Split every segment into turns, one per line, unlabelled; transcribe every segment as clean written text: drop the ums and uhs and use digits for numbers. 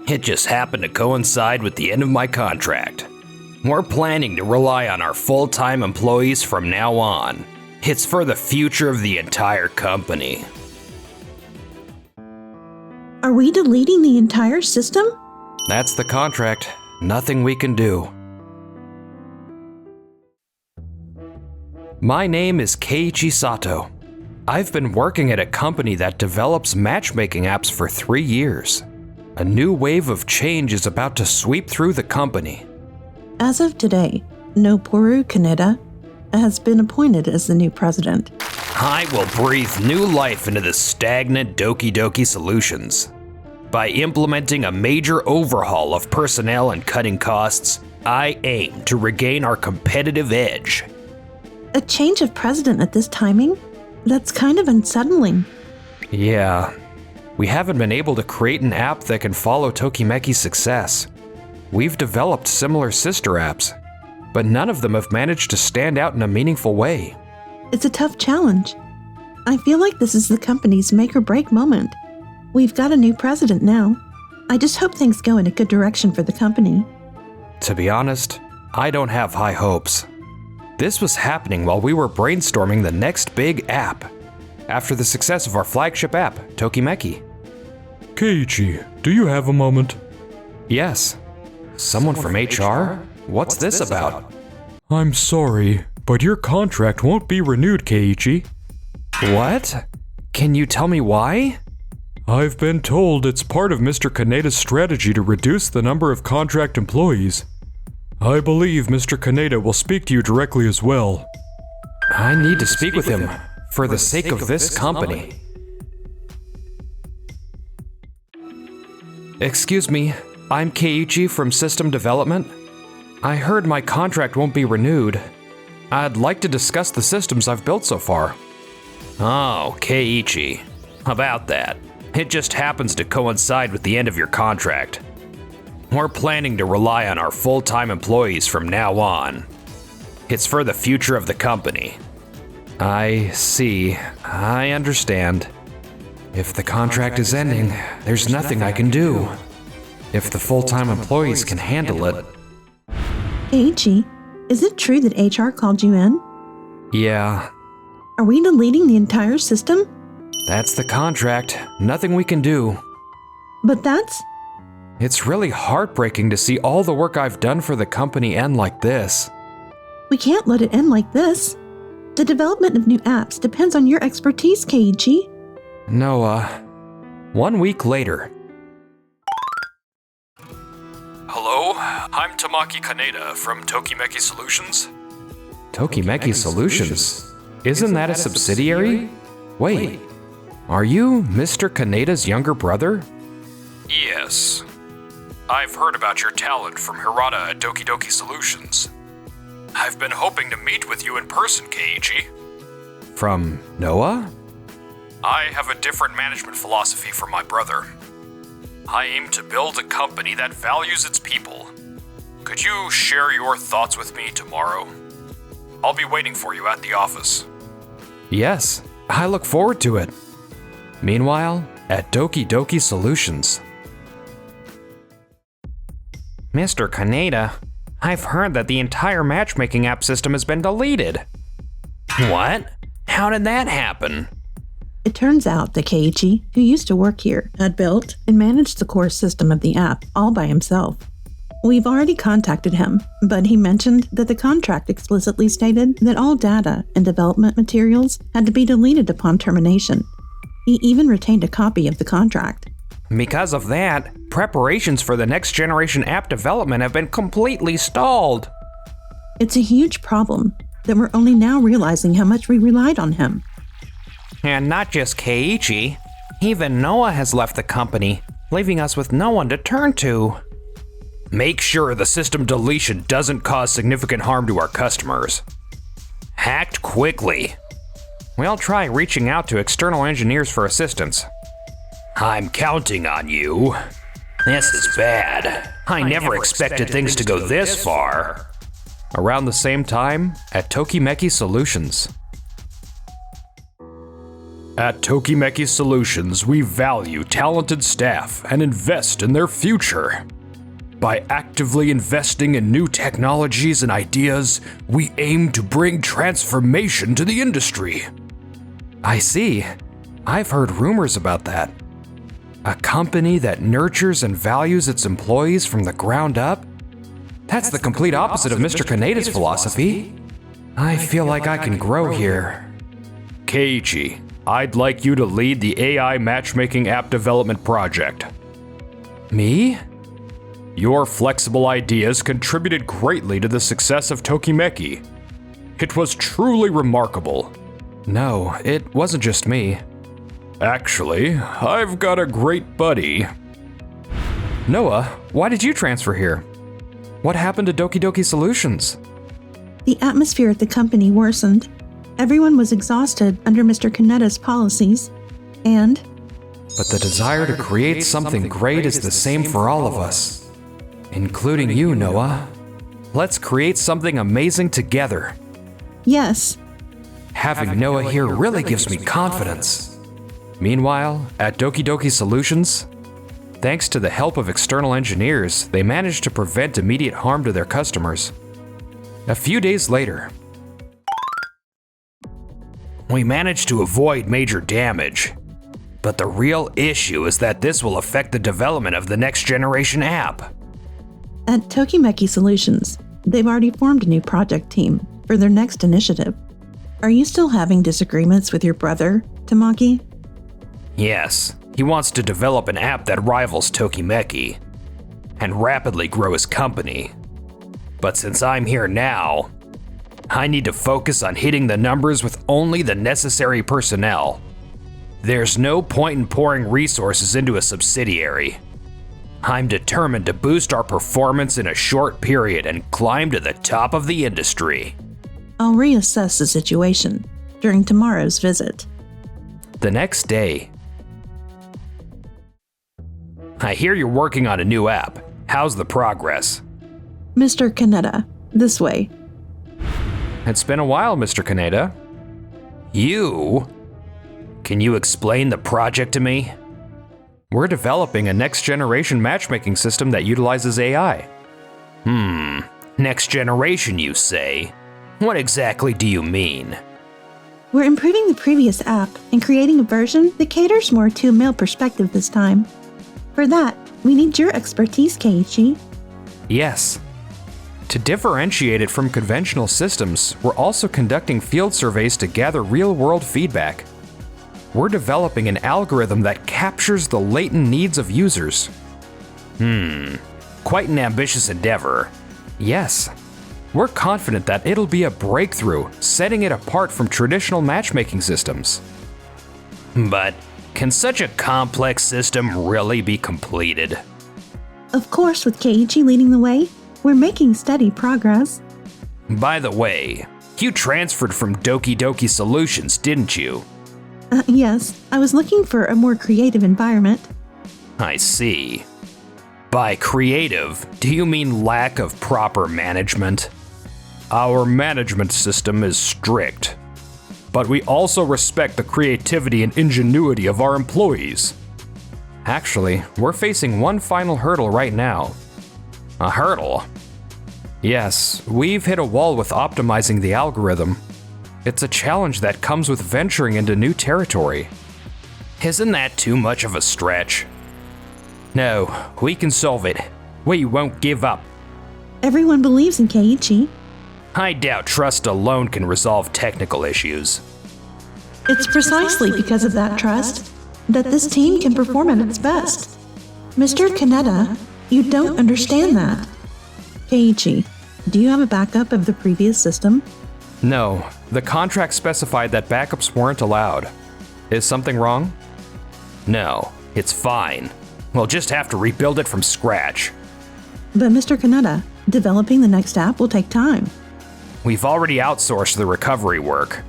It just happened to coincide with the end of my contract. We're planning to rely on our full-time employees from now on. It's for the future of the entire company.
Are we deleting the entire system?
That's the contract. Nothing we can do. My name is Keiichi Sato. I've been working at a company that develops matchmaking apps for 3 years. A new wave of change is about to sweep through the company.
As of today, Noboru Kaneda has been appointed as the new president.
I will breathe new life into the stagnant Doki Doki Solutions. By implementing a major overhaul of personnel and cutting costs, I aim to regain our competitive edge.
A change of president at this timing? That's kind of unsettling.
Yeah, we haven't been able to create an app that can follow Tokimeki's success. We've developed similar sister apps, but none of them have managed to stand out in a meaningful way.
It's a tough challenge. I feel like this is the company's make or break moment. We've got a new president now. I just hope things go in a good direction for the company.
To be honest, I don't have high hopes. This was happening while we were brainstorming the next big app, after the success of our flagship app, Tokimeki.
Keiichi, do you have a moment?
Yes. Someone from HR? What's this about?
I'm sorry, but your contract won't be renewed, Keiichi.
What? Can you tell me why?
I've been told it's part of Mr. Kaneda's strategy to reduce the number of contract employees. I believe Mr. Kaneda will speak to you directly as well.
I need to speak with him for the sake of this company. Excuse me, I'm Keiichi from System Development. I heard my contract won't be renewed. I'd like to discuss the systems I've built so far. Oh, Keiichi. About that. It just happens to coincide with the end of your contract. We're planning to rely on our full-time employees from now on. It's for the future of the company. I see. I understand. If the contract is ending, there's nothing I can do. If the full-time employees can handle it.
Keiichi, is it true that HR called you in?
Yeah,
Are we deleting the entire system?
that's the contract. Nothing we can do.
But that's...
It's really heartbreaking to see all the work I've done for the company end like this.
We can't let it end like this. The development of new apps depends on your expertise, Keiichi.
Noah. 1 week later.
Hello, I'm Tamaki Kaneda from Tokimeki Solutions.
Tokimeki Solutions? Isn't that a subsidiary? Wait, are you Mr. Kaneda's younger brother?
Yes. I've heard about your talent from Hirata at Doki Doki Solutions. I've been hoping to meet with you in person, Keiichi.
From Noah?
I have a different management philosophy from my brother. I aim to build a company that values its people. Could you share your thoughts with me tomorrow? I'll be waiting for you at the office.
Yes, I look forward to it. Meanwhile, at Doki Doki Solutions. Mr. Kaneda, I've heard that the entire matchmaking app system has been deleted. What? How did that happen?
It turns out that Keiichi, who used to work here, had built and managed the core system of the app all by himself. We've already contacted him, but he mentioned that the contract explicitly stated that all data and development materials had to be deleted upon termination. He even retained a copy of the contract.
Because of that, preparations for the next generation app development have been completely stalled.
It's a huge problem that we're only now realizing how much we relied on him.
And not just Keiichi, even Noah has left the company, leaving us with no one to turn to. Make sure the system deletion doesn't cause significant harm to our customers. Act quickly. We'll try reaching out to external engineers for assistance. I'm counting on you. This is bad. I never expected things to go this far. Around the same time, at Tokimeki Solutions.
At Tokimeki Solutions, we value talented staff and invest in their future. By actively investing in new technologies and ideas, we aim to bring transformation to the industry.
I see. I've heard rumors about that. A company that nurtures and values its employees from the ground up? That's the complete opposite of Mr. Kaneda's philosophy. I feel like I can grow here.
Keiichi, I'd like you to lead the AI matchmaking app development project.
Me?
Your flexible ideas contributed greatly to the success of Tokimeki. It was truly remarkable.
No, it wasn't just me.
Actually, I've got a great buddy.
Noah, why did you transfer here? What happened to Doki Doki Solutions?
The atmosphere at the company worsened. Everyone was exhausted under Mr. Kaneda's policies, and...
But the desire to create something great is the same for all of us. Including you, Noah. Let's create something amazing together.
Yes.
Having Noah here really gives me confidence. Meanwhile, at Doki Doki Solutions, thanks to the help of external engineers, they managed to prevent immediate harm to their customers. A few days later,
we managed to avoid major damage. But the real issue is that this will affect the development of the next generation app.
At Tokimeki Solutions, they've already formed a new project team for their next initiative. Are you still having disagreements with your brother, Tamaki?
Yes, he wants to develop an app that rivals Tokimeki and rapidly grow his company. But since I'm here now, I need to focus on hitting the numbers with only the necessary personnel. There's no point in pouring resources into a subsidiary. I'm determined to boost our performance in a short period and climb to the top of the industry.
I'll reassess the situation during tomorrow's visit.
the next day,
I hear you're working on a new app. How's the progress?
Mr. Kaneda, this way.
it's been a while, Mr. Kaneda.
You? Can you explain the project to me?
We're developing a next-generation matchmaking system that utilizes AI.
Next generation, you say? What exactly do you mean?
We're improving the previous app and creating a version that caters more to a male perspective this time. For that, we need your expertise, Keiichi.
Yes. To differentiate it from conventional systems, we're also conducting field surveys to gather real-world feedback. We're developing an algorithm that captures the latent needs of users.
Quite an ambitious endeavor.
Yes. We're confident that it'll be a breakthrough, setting it apart from traditional matchmaking systems.
But can such a complex system really be completed?
Of course, with Keiichi leading the way, we're making steady progress.
By the way, you transferred from Doki Doki Solutions, didn't you?
Yes, I was looking for a more creative environment.
I see. By creative, do you mean lack of proper management? Our management system is strict, but we also respect the creativity and ingenuity of our employees.
Actually, we're facing one final hurdle right now.
A hurdle?
Yes, we've hit a wall with optimizing the algorithm. It's a challenge that comes with venturing into new territory.
Isn't that too much of a stretch?
No, we can solve it. We won't give up.
Everyone believes in Keiichi.
I doubt trust alone can resolve technical issues.
It's precisely because of that trust that this team can perform at its best. Mr. Kaneda, you don't understand that. Keiichi, do you have a backup of the previous system?
No, the contract specified that backups weren't allowed. Is something wrong?
No, it's fine. We'll just have to rebuild it from scratch.
But Mr. Kaneda, developing the next app will take time.
We've already outsourced the recovery work.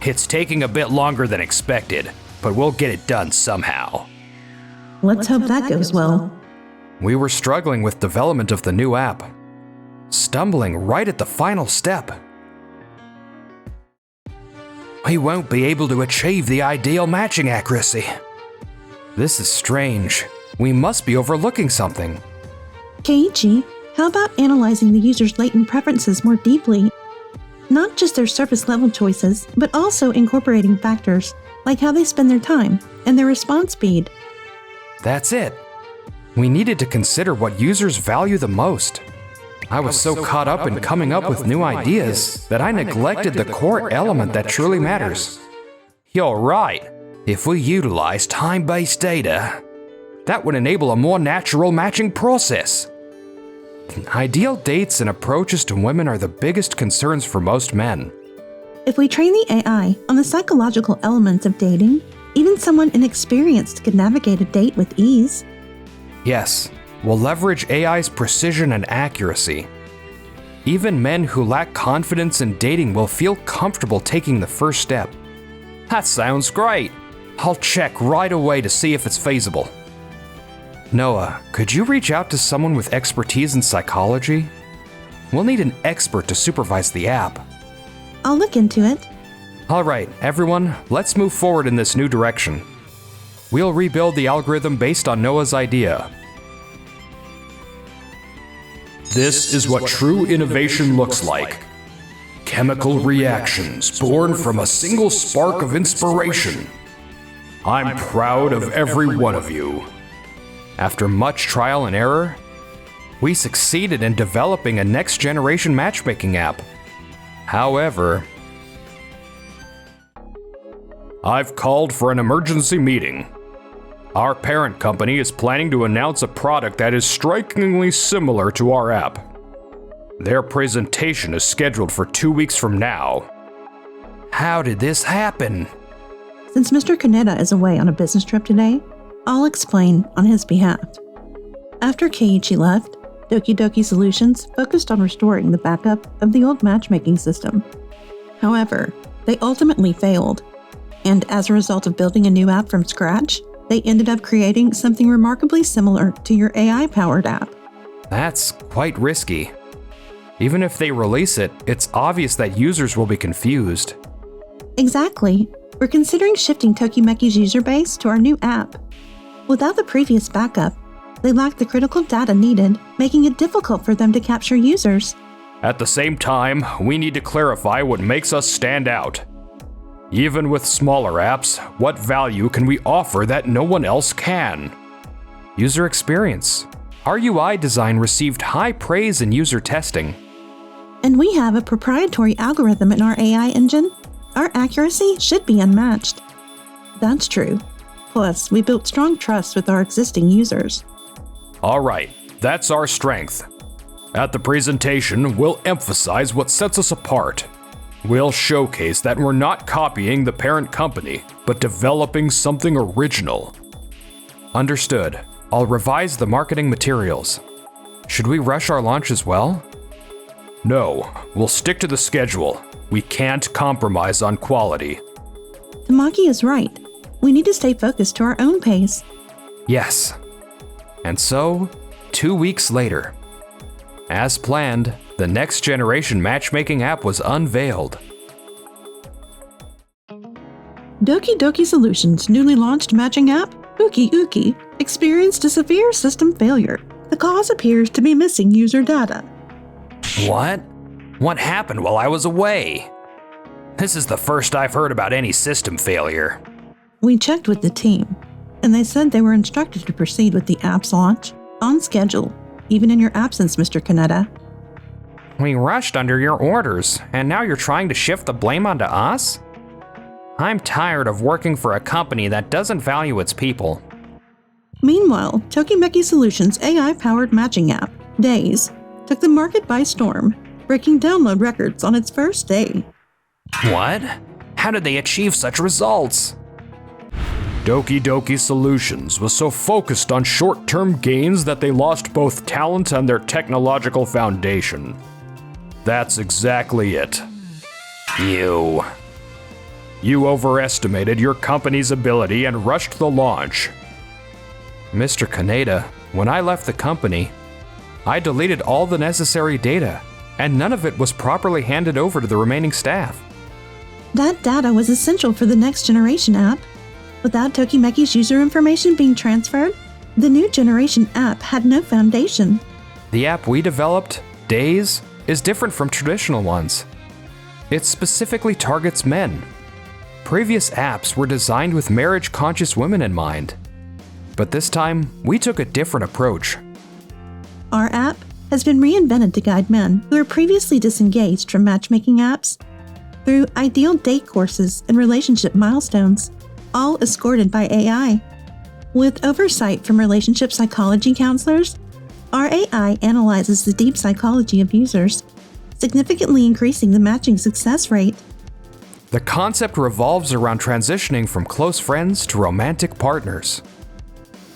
It's taking a bit longer than expected, but we'll get it done somehow.
Let's hope that goes well.
We were struggling with development of the new app, stumbling right at the final step. we won't be able to achieve the ideal matching accuracy. This is strange. We must be overlooking something.
Keiichi, how about analyzing the user's latent preferences more deeply? Not just their surface-level choices, but also incorporating factors like how they spend their time and their response speed.
That's it. We needed to consider what users value the most. I was so caught up in coming up with new ideas that I neglected the core element that truly matters. You're right. If we utilize time-based data, that would enable a more natural matching process. Ideal dates and approaches to women are the biggest concerns for most men.
If we train the AI on the psychological elements of dating, even someone inexperienced could navigate a date with ease.
Yes, we'll leverage AI's precision and accuracy. Even men who lack confidence in dating will feel comfortable taking the first step. That sounds great. I'll check right away to see if it's feasible. Noah, could you reach out to someone with expertise in psychology? We'll need an expert to supervise the app.
I'll look into it.
All right, everyone, let's move forward in this new direction. We'll rebuild the algorithm based on Noah's idea.
This is what true innovation looks like. Chemical reactions born from a single spark of inspiration. I'm proud of every one of you.
After much trial and error, we succeeded in developing a next-generation matchmaking app. However,
I've called for an emergency meeting. Our parent company is planning to announce a product that is strikingly similar to our app. Their presentation is scheduled for 2 weeks from now.
how did this happen?
Since Mr. Kaneda is away on a business trip today, I'll explain on his behalf. After Keiichi left, Doki Doki Solutions focused on restoring the backup of the old matchmaking system. However, they ultimately failed, and as a result of building a new app from scratch, they ended up creating something remarkably similar to your AI-powered app.
That's quite risky. Even if they release it, it's obvious that users will be confused.
Exactly. We're considering shifting Tokimeki's user base to our new app. Without the previous backup, they lack the critical data needed, making it difficult for them to capture users.
At the same time, we need to clarify what makes us stand out. Even with smaller apps, what value can we offer that no one else can?
User experience. Our UI design received high praise in user testing.
And we have a proprietary algorithm in our AI engine. Our accuracy should be unmatched. That's true. Plus, we built strong trust with our existing users.
All right, that's our strength. At the presentation, we'll emphasize what sets us apart. We'll showcase that we're not copying the parent company, but developing something original.
Understood. I'll revise the marketing materials. Should we rush our launch as well?
No, we'll stick to the schedule. We can't compromise on quality.
Tamaki is right. We need to stay focused to our own pace.
Yes. And so, 2 weeks later, as planned, the next generation matchmaking app was unveiled.
Doki Doki Solutions' newly launched matching app, Uki Uki, experienced a severe system failure. The cause appears to be missing user data.
What? What happened while I was away? This is the first I've heard about any system failure.
We checked with the team, and they said they were instructed to proceed with the app's launch on schedule, even in your absence, Mr. Kaneda.
We rushed under your orders, and now you're trying to shift the blame onto us? I'm tired of working for a company that doesn't value its people.
Meanwhile, Tokimeki Solutions' AI-powered matching app, Days, took the market by storm, breaking download records on its first day.
What? How did they achieve such results?
Doki Doki Solutions was so focused on short-term gains that they lost both talent and their technological foundation. That's exactly it. You overestimated your company's ability and rushed the launch.
Mr. Kaneda, when I left the company, I deleted all the necessary data, and none of it was properly handed over to the remaining staff.
That data was essential for the next generation app. Without Tokimeki's user information being transferred, the new generation app had no foundation.
The app we developed, Days, is different from traditional ones. It specifically targets men. Previous apps were designed with marriage-conscious women in mind. But this time, we took a different approach.
Our app has been reinvented to guide men who were previously disengaged from matchmaking apps through ideal date courses and relationship milestones, all escorted by AI. With oversight from relationship psychology counselors, our AI analyzes the deep psychology of users, significantly increasing the matching success rate.
The concept revolves around transitioning from close friends to romantic partners,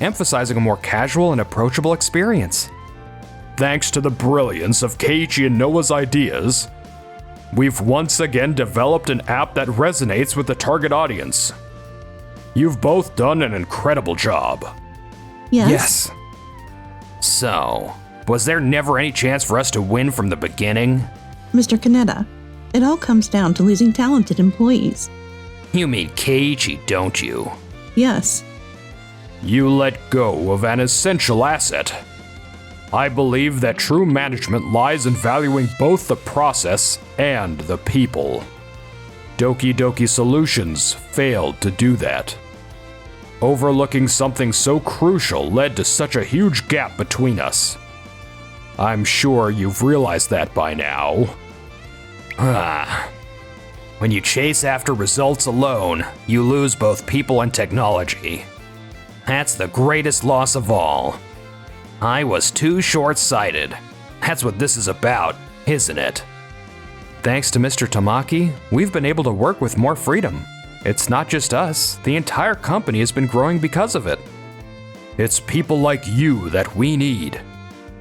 emphasizing a more casual and approachable experience.
Thanks to the brilliance of Keiichi and Noah's ideas, we've once again developed an app that resonates with the target audience. You've both done an incredible job.
Yes.
So, was there never any chance for us to win from the beginning?
Mr. Kaneda, it all comes down to losing talented employees.
You mean Keiichi, don't you?
Yes.
You let go of an essential asset. I believe that true management lies in valuing both the process and the people. Doki Doki Solutions failed to do that. Overlooking something so crucial led to such a huge gap between us. I'm sure you've realized that by now.
When you chase after results alone, you lose both people and technology. That's the greatest loss of all. I was too short-sighted. That's what this is about, isn't it? Thanks to Mr. Tamaki, we've been able to work with more freedom. It's not just us, the entire company has been growing because of it.
It's people like you that we need.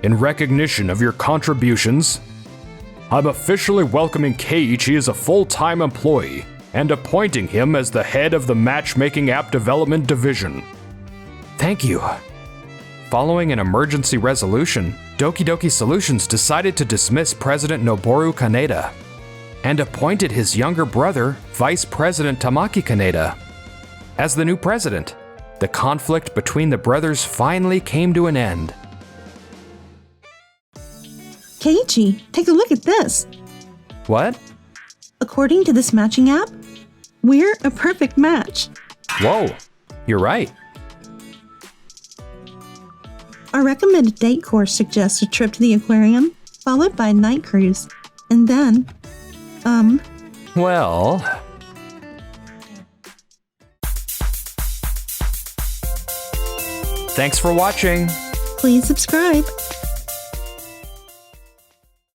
In recognition of your contributions, I'm officially welcoming Keiichi as a full-time employee and appointing him as the head of the Matchmaking App Development Division.
Thank you. Following an emergency resolution, Doki Doki Solutions decided to dismiss President Noboru Kaneda and appointed his younger brother, Vice President Tamaki Kaneda, as the new president. The conflict between the brothers finally came to an end.
Keiichi, take a look at this.
What?
According to this matching app, we're a perfect match.
Whoa, you're right.
Our recommended date course suggests a trip to the aquarium, followed by a night cruise, and then,
Well... Thanks for watching.
Please subscribe.